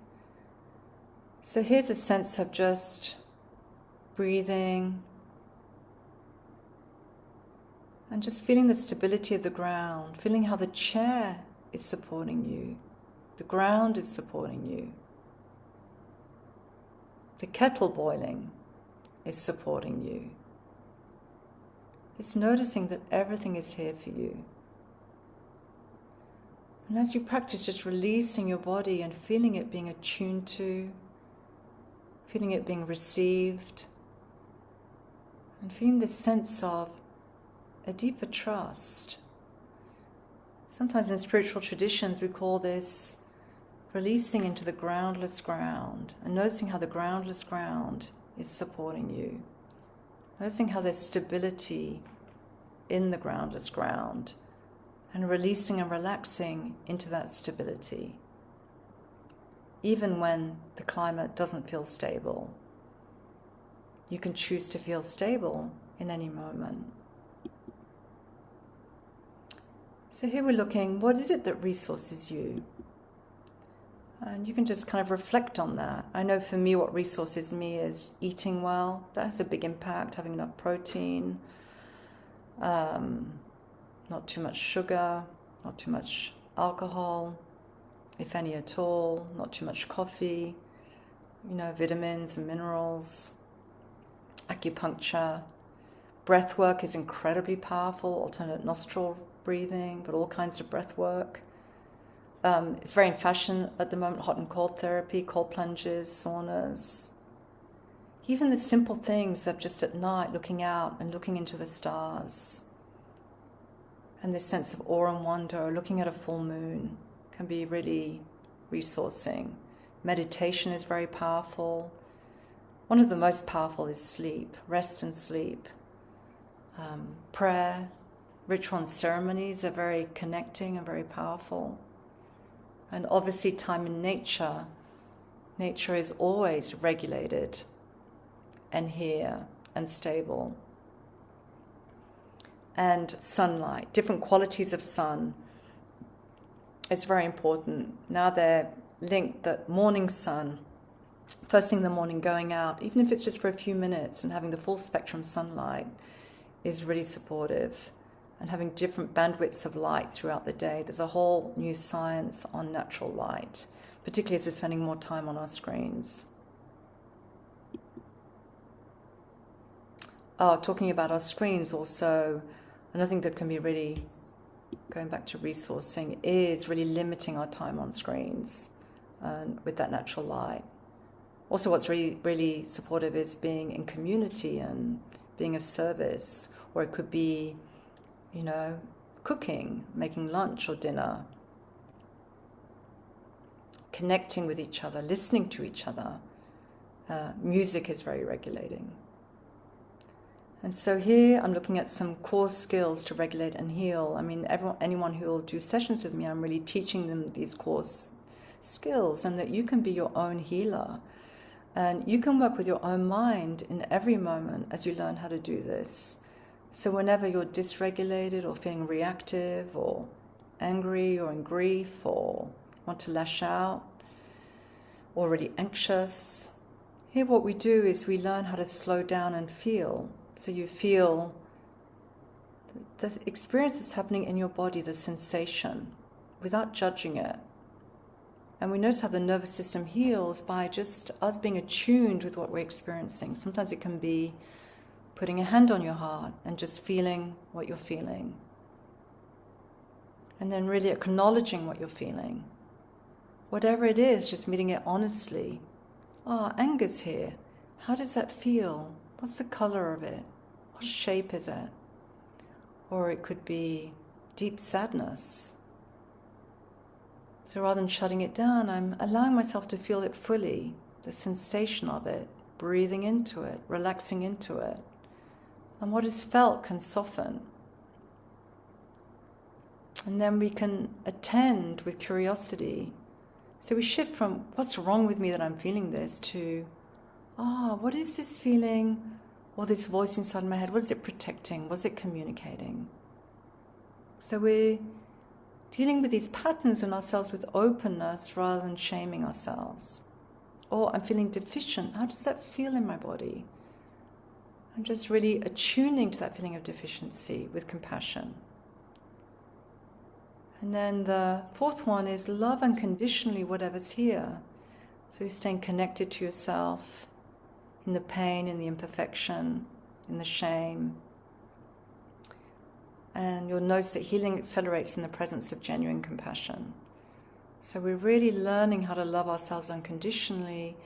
So here's a sense of just breathing and just feeling the stability of the ground, feeling how the chair is supporting you, the ground is supporting you. The kettle boiling is supporting you. It's noticing that everything is here for you. And as you practice, just releasing your body and feeling it being attuned to, feeling it being received, and feeling this sense of a deeper trust. Sometimes in spiritual traditions we call this releasing into the groundless ground and noticing how the groundless ground is supporting you. Noticing how there's stability in the groundless ground and releasing and relaxing into that stability. Even when the climate doesn't feel stable, you can choose to feel stable in any moment. So here we're looking, what is it that resources you? And you can just kind of reflect on that. I know for me what resources me is eating well. That has a big impact, having enough protein, not too much sugar, not too much alcohol, if any at all, not too much coffee, vitamins and minerals, acupuncture. Breath work is incredibly powerful, alternate nostril breathing, but all kinds of breath work. It's very in fashion at the moment, hot and cold therapy, cold plunges, saunas. even the simple things of just at night looking out and looking into the stars, and this sense of awe and wonder, or looking at a full moon, can be really resourcing. Meditation is very powerful. One of the most powerful is sleep, rest and sleep. Prayer, ritual and ceremonies are very connecting and very powerful. And obviously time in nature. Nature is always regulated and here and stable. And sunlight, different qualities of sun is very important. Now they're linked, that morning sun, first thing in the morning, going out, even if it's just for a few minutes and having the full spectrum sunlight is really supportive. And having different bandwidths of light throughout the day. There's a whole new science on natural light, particularly as we're spending more time on our screens. Talking about our screens also, another thing that can be really, going back to resourcing, is really limiting our time on screens with that natural light. Also, what's really, really supportive is being in community and being of service, or it could be, cooking, making lunch or dinner, connecting with each other, listening to each other. Music is very regulating. And so here I'm looking at some core skills to regulate and heal. I mean, anyone who will do sessions with me, I'm really teaching them these core skills, and that you can be your own healer. And you can work with your own mind in every moment as you learn how to do this. So whenever you're dysregulated or feeling reactive or angry or in grief or want to lash out or really anxious, here what we do is we learn how to slow down and feel. So you feel the experience that's happening in your body, the sensation, without judging it. And we notice how the nervous system heals by just us being attuned with what we're experiencing. Sometimes it can be putting a hand on your heart and just feeling what you're feeling. And then really acknowledging what you're feeling. Whatever it is, just meeting it honestly. Anger's here. How does that feel? What's the color of it? What shape is it? Or it could be deep sadness. So rather than shutting it down, I'm allowing myself to feel it fully, the sensation of it, breathing into it, relaxing into it. And what is felt can soften. And then we can attend with curiosity. So we shift from what's wrong with me that I'm feeling this to, what is this feeling or this voice inside my head? What is it protecting? What is it communicating? So we're dealing with these patterns in ourselves with openness rather than shaming ourselves. Or I'm feeling deficient. How does that feel in my body? I'm just really attuning to that feeling of deficiency with compassion. And then the fourth one is love unconditionally whatever's here. So you're staying connected to yourself in the pain, in the imperfection, in the shame. And you'll notice that healing accelerates in the presence of genuine compassion. So we're really learning how to love ourselves unconditionally.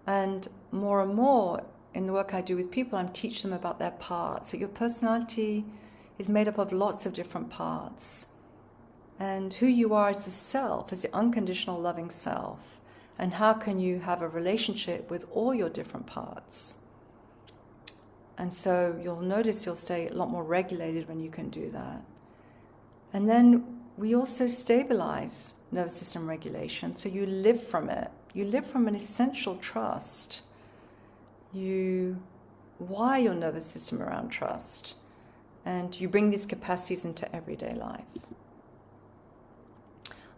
And more in the work I do with people, I'm teaching them about their parts. So your personality is made up of lots of different parts. And who you are as the self, as the unconditional loving self. And how can you have a relationship with all your different parts? And so you'll notice you'll stay a lot more regulated when you can do that. And then we also stabilize nervous system regulation. So you live from it. You live from an essential trust. You wire your nervous system around trust. And you bring these capacities into everyday life.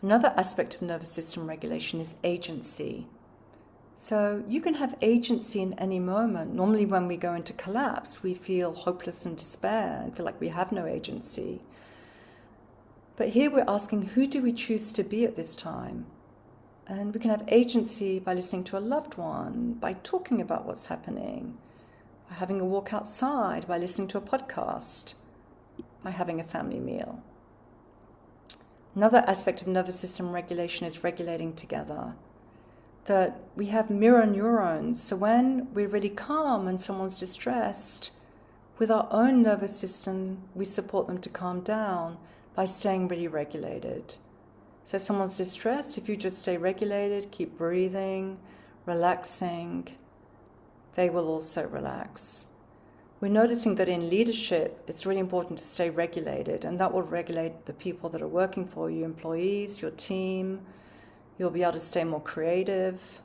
Another aspect of nervous system regulation is agency. So you can have agency in any moment. Normally when we go into collapse, we feel hopeless and despair and feel like we have no agency. But here we're asking, who do we choose to be at this time? And we can have agency by listening to a loved one, by talking about what's happening, by having a walk outside, by listening to a podcast, by having a family meal. Another aspect of nervous system regulation is regulating together. that we have mirror neurons. So when we're really calm and someone's distressed, with our own nervous system, we support them to calm down by staying really regulated. So if someone's distressed, if you just stay regulated, keep breathing, relaxing, they will also relax. We're noticing that in leadership, it's really important to stay regulated, and that will regulate the people that are working for you, employees, your team. You'll be able to stay more creative.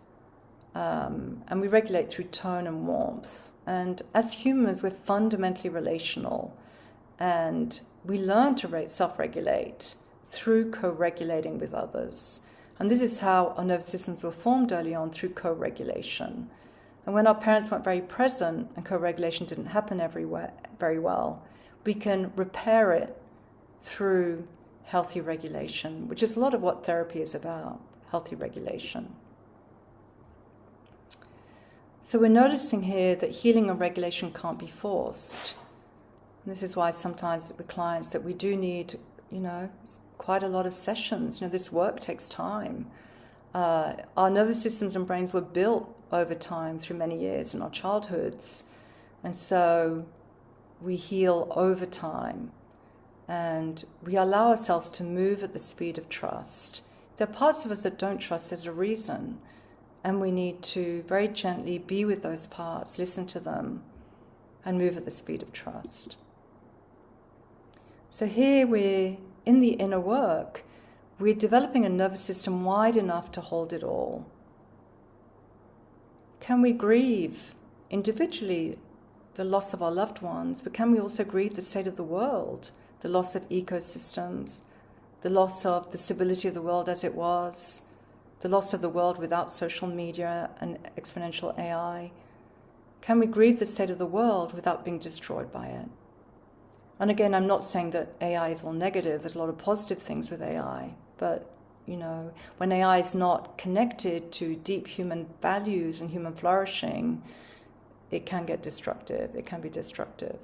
And we regulate through tone and warmth. And as humans, we're fundamentally relational. And we learn to self-regulate through co-regulating with others. And this is how our nervous systems were formed early on, through co-regulation. And when our parents weren't very present and co-regulation didn't happen everywhere very well, we can repair it through healthy regulation, which is a lot of what therapy is about, healthy regulation. So we're noticing here that healing and regulation can't be forced. And this is why sometimes with clients that we do need, quite a lot of sessions. This work takes time. Our nervous systems and brains were built over time through many years in our childhoods. And so we heal over time. And we allow ourselves to move at the speed of trust. There are parts of us that don't trust, there's a reason. And we need to very gently be with those parts, listen to them, and move at the speed of trust. So here we're in the inner work, we're developing a nervous system wide enough to hold it all. Can we grieve individually the loss of our loved ones, but can we also grieve the state of the world, the loss of ecosystems, the loss of the stability of the world as it was, the loss of the world without social media and exponential AI? Can we grieve the state of the world without being destroyed by it? And again, I'm not saying that AI is all negative. There's a lot of positive things with AI. But, when AI is not connected to deep human values and human flourishing, it can get destructive. It can be destructive.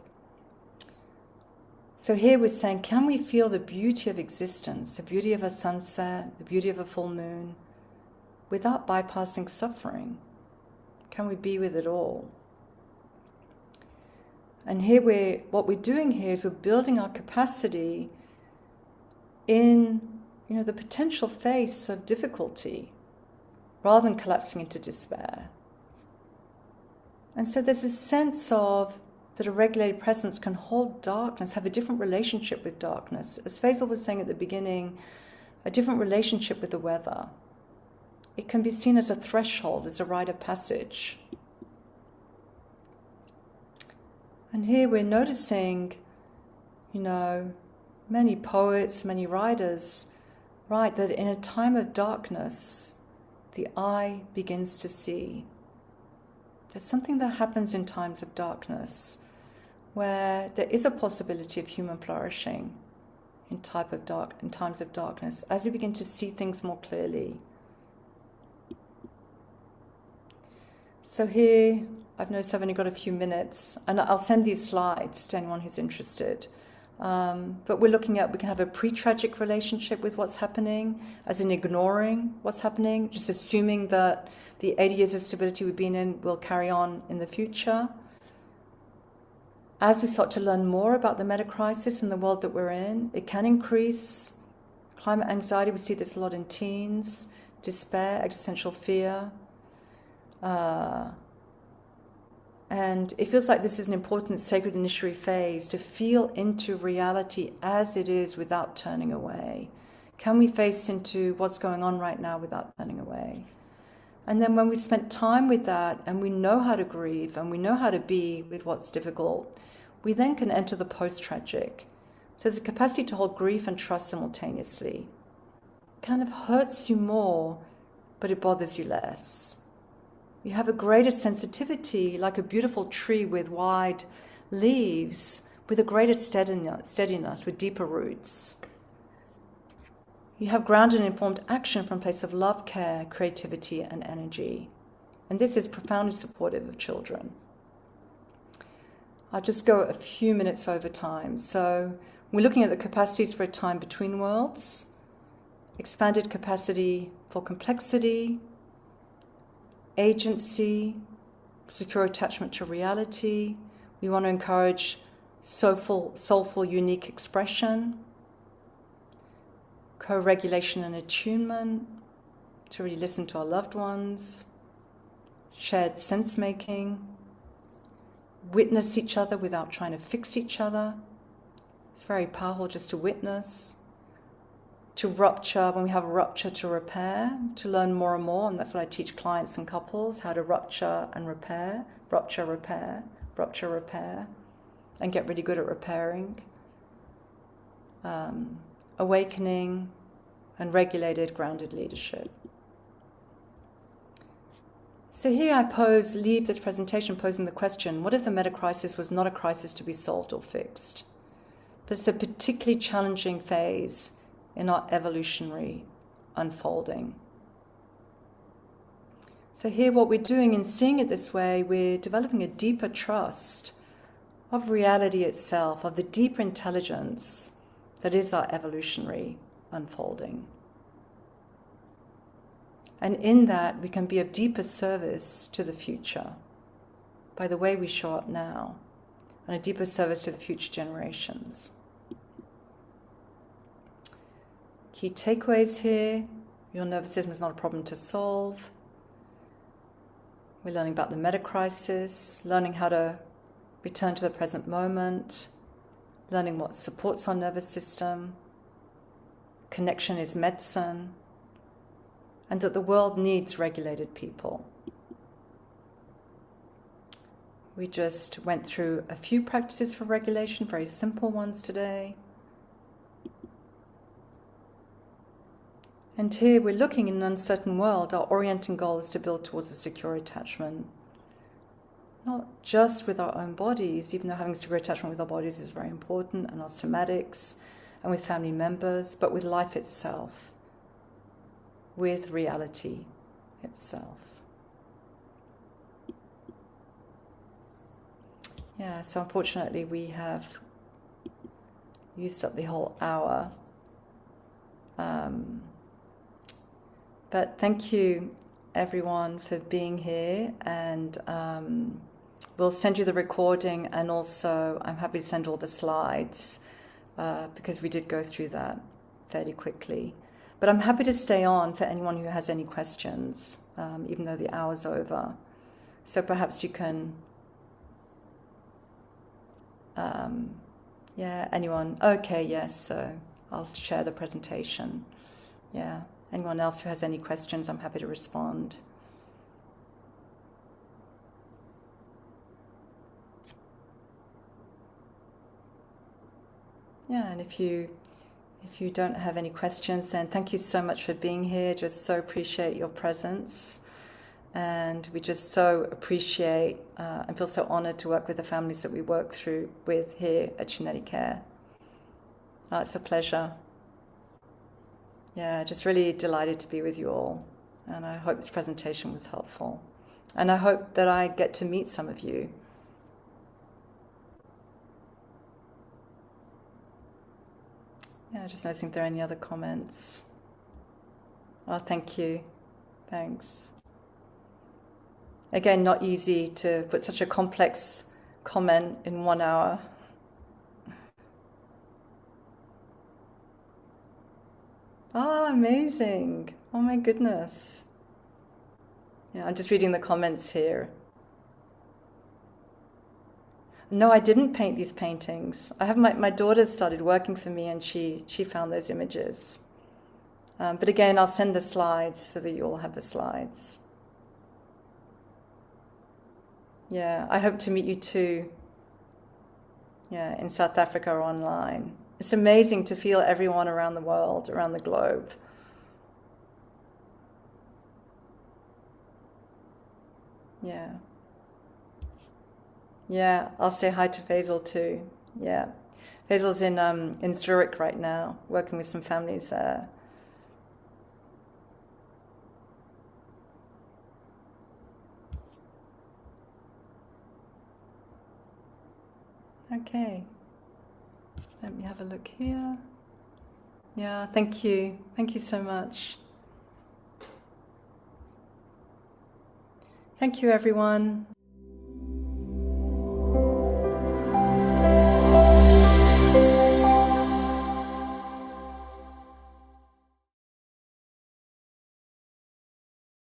So here we're saying, can we feel the beauty of existence, the beauty of a sunset, the beauty of a full moon, without bypassing suffering? Can we be with it all? And here what we're doing here is we're building our capacity in, the potential face of difficulty, rather than collapsing into despair. And so there's a sense of that a regulated presence can hold darkness, have a different relationship with darkness. As Faisal was saying at the beginning, a different relationship with the weather. It can be seen as a threshold, as a rite of passage. And here we're noticing, many poets, many writers write that in a time of darkness, the eye begins to see. There's something that happens in times of darkness where there is a possibility of human flourishing in times of darkness, as we begin to see things more clearly. So here, I've noticed I've only got a few minutes, and I'll send these slides to anyone who's interested. But we can have a pre-tragic relationship with what's happening, as in ignoring what's happening, just assuming that the 80 years of stability we've been in will carry on in the future. As we start to learn more about the meta crisis and the world that we're in, it can increase climate anxiety. We see this a lot in teens, despair, existential fear. And it feels like this is an important sacred initiatory phase, to feel into reality as it is without turning away. Can we face into what's going on right now without turning away? And then when we spent time with that, and we know how to grieve, and we know how to be with what's difficult, we then can enter the post-tragic. So there's a capacity to hold grief and trust simultaneously. It kind of hurts you more, but it bothers you less. You have a greater sensitivity, like a beautiful tree with wide leaves, with a greater steadiness, with deeper roots. You have grounded and informed action from a place of love, care, creativity, and energy. And this is profoundly supportive of children. I'll just go a few minutes over time. So we're looking at the capacities for a time between worlds, expanded capacity for complexity, agency, secure attachment to reality. We want to encourage soulful, unique expression, co-regulation and attunement, to really listen to our loved ones, shared sense-making, witness each other without trying to fix each other. It's very powerful just to witness, to rupture, when we have a rupture, to repair, to learn more and more, and that's what I teach clients and couples, how to rupture and repair, rupture, repair, rupture, repair, and get really good at repairing. Awakening and regulated, grounded leadership. So here I leave this presentation posing the question, what if the meta-crisis was not a crisis to be solved or fixed? But it's a particularly challenging phase in our evolutionary unfolding. So here what we're doing in seeing it this way, we're developing a deeper trust of reality itself, of the deeper intelligence that is our evolutionary unfolding. And in that, we can be of deeper service to the future by the way we show up now, and a deeper service to the future generations. Key takeaways here: your nervous system is not a problem to solve. We're learning about the meta-crisis, learning how to return to the present moment, learning what supports our nervous system. Connection is medicine, and that the world needs regulated people. We just went through a few practices for regulation, very simple ones today. And here we're looking in an uncertain world. Our orienting goal is to build towards a secure attachment, not just with our own bodies, even though having secure attachment with our bodies is very important, and our somatics, and with family members, but with life itself, with reality itself. Yeah, so unfortunately we have used up the whole hour. But thank you everyone for being here, and we'll send you the recording, and also I'm happy to send all the slides because we did go through that fairly quickly. But I'm happy to stay on for anyone who has any questions, even though the hour's over. So perhaps you can, yeah, anyone? Okay, yes, so I'll share the presentation. Yeah, anyone else who has any questions, I'm happy to respond. Yeah, and if you don't have any questions, then thank you so much for being here. Just so appreciate your presence. And we just so appreciate and feel so honored to work with the families that we work with here at Qineticare. It's a pleasure. Yeah, just really delighted to be with you all. And I hope this presentation was helpful. And I hope that I get to meet some of you. Yeah, just noticing if there are any other comments. Oh, thank you. Thanks. Again, not easy to put such a complex comment in 1 hour. Oh, amazing. Oh my goodness. Yeah, I'm just reading the comments here. No, I didn't paint these paintings. I have my daughter started working for me, and she found those images. But again, I'll send the slides so that you all have the slides. Yeah, I hope to meet you too. Yeah, in South Africa or online. It's amazing to feel everyone around the world, around the globe. Yeah. Yeah, I'll say hi to Faisal too. Yeah. Faisal's in Zurich right now, working with some families there. Okay. Let me have a look here. Yeah, thank you. Thank you so much. Thank you, everyone.